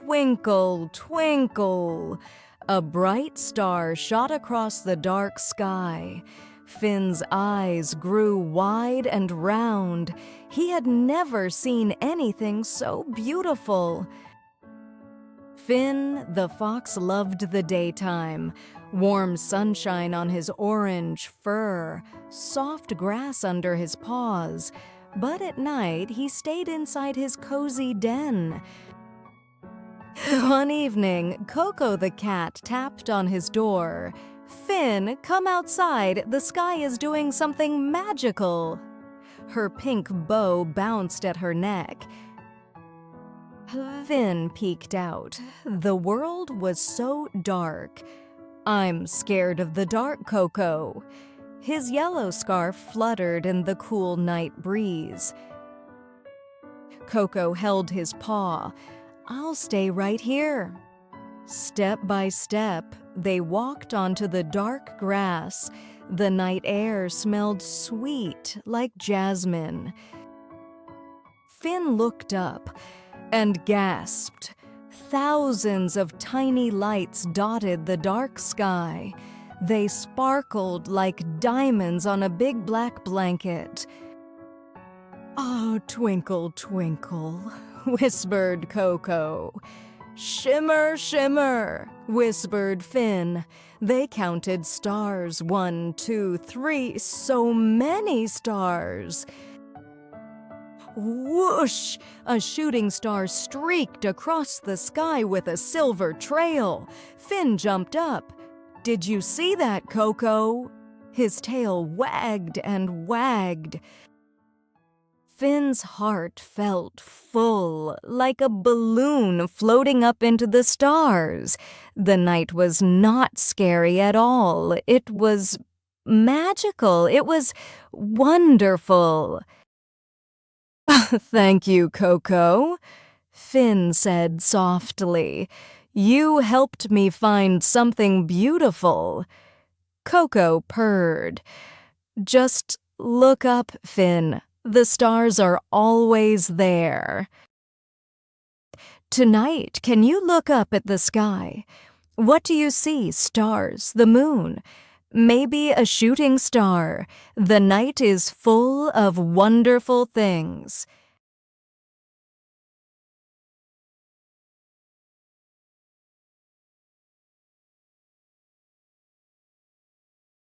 twinkle, twinkle. A bright star shot across the dark sky. Finn's eyes grew wide and round. He had never seen anything so beautiful. Finn, the fox, loved the daytime. Warm sunshine on his orange fur, soft grass under his paws. But at night, he stayed inside his cozy den. One evening, Coco the cat tapped on his door. "Finn, come outside. The sky is doing something magical." Her pink bow bounced at her neck. Finn peeked out. The world was so dark. "I'm scared of the dark, Coco." His yellow scarf fluttered in the cool night breeze. Coco held his paw. "I'll stay right here." Step by step, they walked onto the dark grass. The night air smelled sweet like jasmine. Finn looked up and gasped. Thousands of tiny lights dotted the dark sky. They sparkled like diamonds on a big black blanket. "Oh, twinkle, twinkle," whispered Coco. "Shimmer, shimmer," whispered Finn. They counted stars. 1, 2, 3, so many stars. Whoosh! A shooting star streaked across the sky with a silver trail. Finn jumped up. "Did you see that, Coco?" His tail wagged and wagged. Finn's heart felt full, like a balloon floating up into the stars. The night was not scary at all. It was magical. It was wonderful. "Thank you, Coco," Finn said softly. "You helped me find something beautiful." Coco purred. "Just look up, Finn. The stars are always there." "Tonight, can you look up at the sky? What do you see? Stars, the moon, maybe a shooting star. The night is full of wonderful things."